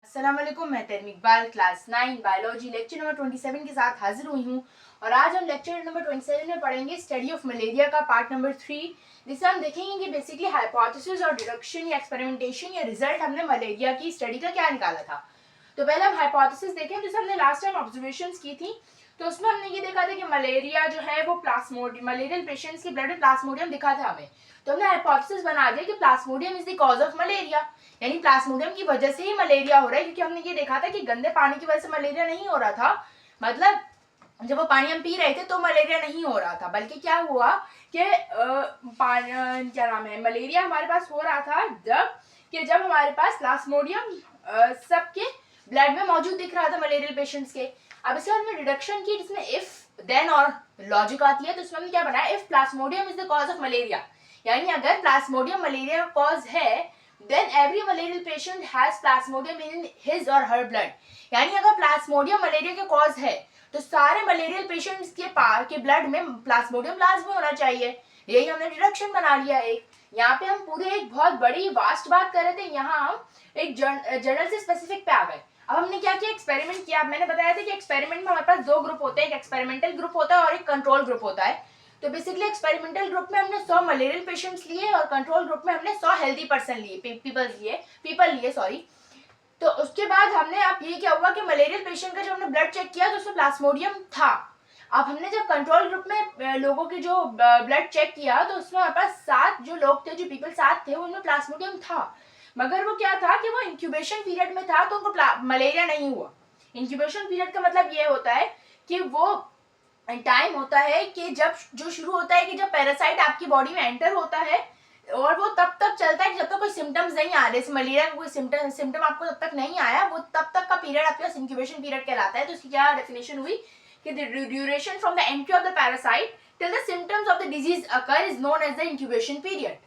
अस्सलाम वालेकुम, मैं Tareem Iqbal class 9 biology lecture number 27 के साथ हाजिर हुई हूँ। और आज हम लेक्चर नंबर 27 में पढ़ेंगे स्टडी ऑफ मलेरिया का पार्ट नंबर 3, जिससे हम देखेंगे कि बेसिकली हाइपोथेसिस और डिडक्शन या एक्सपेरिमेंटेशन या रिजल्ट हमने मलेरिया की स्टडी का क्या निकाला था। तो पहले हम हाइपोथेसिस देखें, जैसे हमने लास्ट टाइम ऑब्जर्वेशंस की थी, तो उसमें हमने ये देखा था कि मलेरिया जो है वो प्लाज्मोडियम, मलेरियल पेशेंट्स के ब्लड में प्लाज्मोडियम दिखा था हमें। तो हमने हाइपोथेसिस बना दिया कि Plasmodium is the cause of malaria, यानी प्लाज्मोडियम की वजह से ही मलेरिया हो रहा है। क्योंकि हमने ये देखा था कि गंदे पानी की वजह से मलेरिया नहीं हो रहा था, मतलब जब वो पानी हम पी रहे थे तो मलेरिया नहीं हो रहा था, बल्कि क्या हुआ कि क्या नाम है, मलेरिया हमारे पास हो रहा था जब हमारे पास प्लाज्मोडियम सबके ब्लड में मौजूद दिख रहा था मलेरियल पेशेंट्स के। अब इसके बाद हमने डिडक्शन की, जिसमें इफ देन और लॉजिक आती है। तो इसमें हमने क्या बनाया, if Plasmodium is the cause of malaria, यानी अगर प्लाज्मोडियम मलेरिया का कॉज है, then every malarial patient has plasmodium in his or her blood, यानी अगर प्लाज्मोडियम मलेरिया के कॉज है तो सारे मलेरियल पेशेंट्स के ब्लड में प्लाज्मोडियम लाजमी होना चाहिए। यही हमने डिडक्शन बना लिया। यहाँ पे हम पूरे एक बहुत बड़ी वास्ट बात कर रहे थे, यहाँ हम एक जर्नल से स्पेसिफिक पे आ गए। अब हमने क्या किया, एक्सपेरिमेंट किया। मैंने बताया था कि एक्सपेरिमेंट में हमारे पास दो ग्रुप होते हैं, एक एक्सपेरिमेंटल ग्रुप होता है और एक कंट्रोल ग्रुप होता है। तो बेसिकली एक्सपेरिमेंटल ग्रुप में हमने 100 मलेरियल पेशेंट्स लिए और कंट्रोल ग्रुप में हमने 100 हेल्दी पर्सन लिए, पीपल लिए सॉरी। तो उसके बाद हमने, अब ये क्या हुआ कि मलेरियल पेशेंट का जब हमने ब्लड चेक किया तो उसमें प्लाज्मोडियम था। अब हमने जब कंट्रोल ग्रुप में लोगों के जो ब्लड चेक किया तो उसमें हमारे पास 7 जो लोग थे, जो पीपल 7 थे, उनमें प्लाज्मोडियम था। मगर वो क्या था कि वो इंक्यूबेशन पीरियड में था, तो उनको मलेरिया नहीं हुआ। इंक्यूबेशन पीरियड का मतलब ये होता है कि वो टाइम होता है कि जब जो शुरू होता है कि जब पैरासाइट आपकी बॉडी में एंटर होता है, और वो तब तक चलता है जब तक कोई सिम्टम्स नहीं आ रहे। मलेरिया का कोई सिम्टम आपको तब तक नहीं आया, वो तब तक का पीरियड आपके पास इंक्यूबेशन पीरियड कहलाता है। तो इसकी क्या डेफिनेशन हुई कि the duration from the entry of the parasite till the symptoms of the disease occur is known as the incubation period.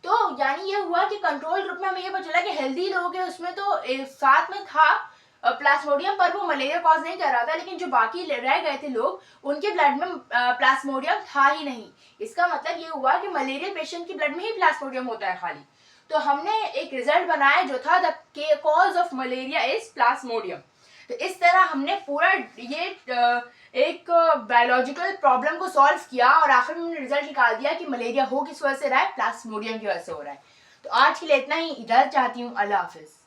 तो यानी ये हुआ कि कंट्रोल ग्रुप में हमें ये पता चला कि हेल्दी लोग हैं उसमें तो साथ में था प्लाज्मोडियम, पर वो मलेरिया कॉज नहीं कर रहा था। लेकिन जो बाकी रह गए थे लोग, उनके ब्लड में प्लाज्मोडियम था ही नहीं। इसका मतलब ये हुआ कि मलेरिया पेशेंट के ब्लड में ही प्लाज्मोडियम होता है खाली। तो हमने एक रिजल्ट बनाया जो था the cause of malaria is Plasmodium. तो इस तरह हमने पूरा ये एक बायोलॉजिकल प्रॉब्लम को सॉल्व किया और आखिर में हमने रिजल्ट निकाल दिया कि मलेरिया हो किस वजह से रहा है, प्लाज्मोडियम की वजह से हो रहा है। तो आज के लिए इतना ही, इजाजत चाहती हूँ। अल्लाह हाफिज।